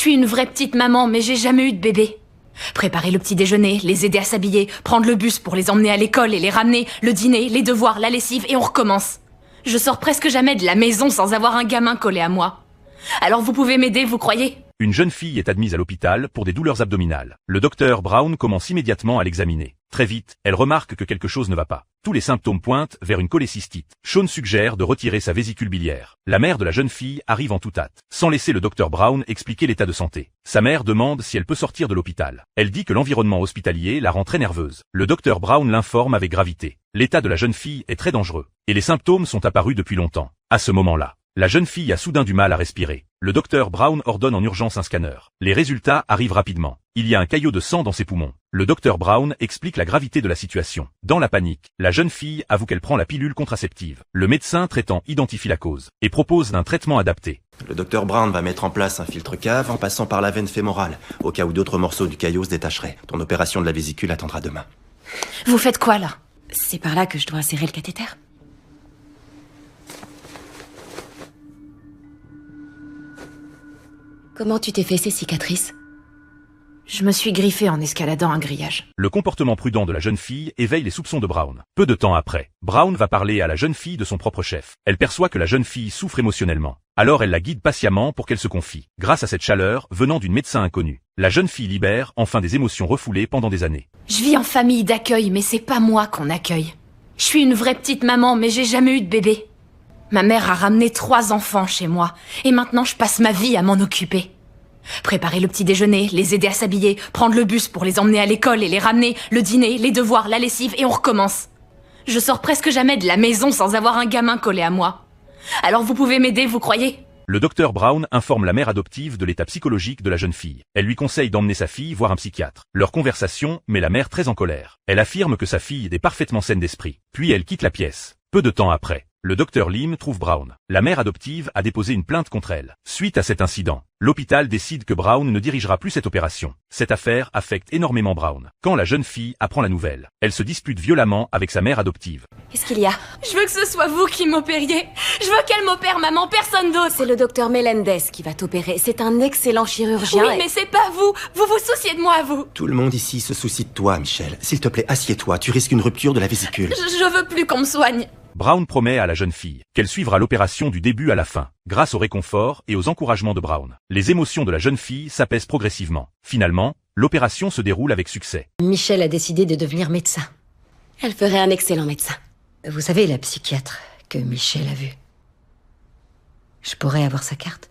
suis une vraie petite maman, mais j'ai jamais eu de bébé. Préparer le petit déjeuner, les aider à s'habiller, prendre le bus pour les emmener à l'école et les ramener, le dîner, les devoirs, la lessive, et on recommence. Je sors presque jamais de la maison sans avoir un gamin collé à moi. Alors vous pouvez m'aider, vous croyez ? Une jeune fille est admise à l'hôpital pour des douleurs abdominales. Le docteur Brown commence immédiatement à l'examiner. Très vite, elle remarque que quelque chose ne va pas. Tous les symptômes pointent vers une cholécystite. Sean suggère de retirer sa vésicule biliaire. La mère de la jeune fille arrive en toute hâte, sans laisser le docteur Brown expliquer l'état de santé. Sa mère demande si elle peut sortir de l'hôpital. Elle dit que l'environnement hospitalier la rend très nerveuse. Le docteur Brown l'informe avec gravité. L'état de la jeune fille est très dangereux, et les symptômes sont apparus depuis longtemps. À ce moment-là, la jeune fille a soudain du mal à respirer. Le docteur Brown ordonne en urgence un scanner. Les résultats arrivent rapidement. Il y a un caillot de sang dans ses poumons. Le docteur Brown explique la gravité de la situation. Dans la panique, la jeune fille avoue qu'elle prend la pilule contraceptive. Le médecin traitant identifie la cause et propose un traitement adapté. Le docteur Brown va mettre en place un filtre cave en passant par la veine fémorale, au cas où d'autres morceaux du caillot se détacheraient. Ton opération de la vésicule attendra demain. Vous faites quoi là ? C'est par là que je dois insérer le cathéter. Comment tu t'es fait ces cicatrices ? Je me suis griffée en escaladant un grillage. Le comportement prudent de la jeune fille éveille les soupçons de Brown. Peu de temps après, Brown va parler à la jeune fille de son propre chef. Elle perçoit que la jeune fille souffre émotionnellement. Alors elle la guide patiemment pour qu'elle se confie. Grâce à cette chaleur venant d'une médecin inconnue, la jeune fille libère enfin des émotions refoulées pendant des années. Je vis en famille d'accueil, mais c'est pas moi qu'on accueille. Je suis une vraie petite maman, mais j'ai jamais eu de bébé. Ma mère a ramené 3 enfants chez moi, et maintenant je passe ma vie à m'en occuper. Préparer le petit déjeuner, les aider à s'habiller, prendre le bus pour les emmener à l'école et les ramener, le dîner, les devoirs, la lessive, et on recommence. Je sors presque jamais de la maison sans avoir un gamin collé à moi. Alors vous pouvez m'aider, vous croyez ? Le docteur Brown informe la mère adoptive de l'état psychologique de la jeune fille. Elle lui conseille d'emmener sa fille voir un psychiatre. Leur conversation met la mère très en colère. Elle affirme que sa fille est parfaitement saine d'esprit. Puis elle quitte la pièce. Peu de temps après, le docteur Lim trouve Brown. La mère adoptive a déposé une plainte contre elle. Suite à cet incident, l'hôpital décide que Brown ne dirigera plus cette opération. Cette affaire affecte énormément Brown. Quand la jeune fille apprend la nouvelle, elle se dispute violemment avec sa mère adoptive. Qu'est-ce qu'il y a ? Je veux que ce soit vous qui m'opériez. Je veux qu'elle m'opère, maman, personne d'autre. C'est le docteur Melendez qui va t'opérer. C'est un excellent chirurgien. Oui, mais c'est pas vous. Vous vous souciez de moi, vous. Tout le monde ici se soucie de toi, Michel. S'il te plaît, assieds-toi, tu risques une rupture de la vésicule. Je veux plus qu'on me soigne. Brown promet à la jeune fille qu'elle suivra l'opération du début à la fin, grâce au réconfort et aux encouragements de Brown. Les émotions de la jeune fille s'apaisent progressivement. Finalement, l'opération se déroule avec succès. Michel a décidé de devenir médecin. Elle ferait un excellent médecin. Vous savez, la psychiatre que Michel a vue. Je pourrais avoir sa carte ?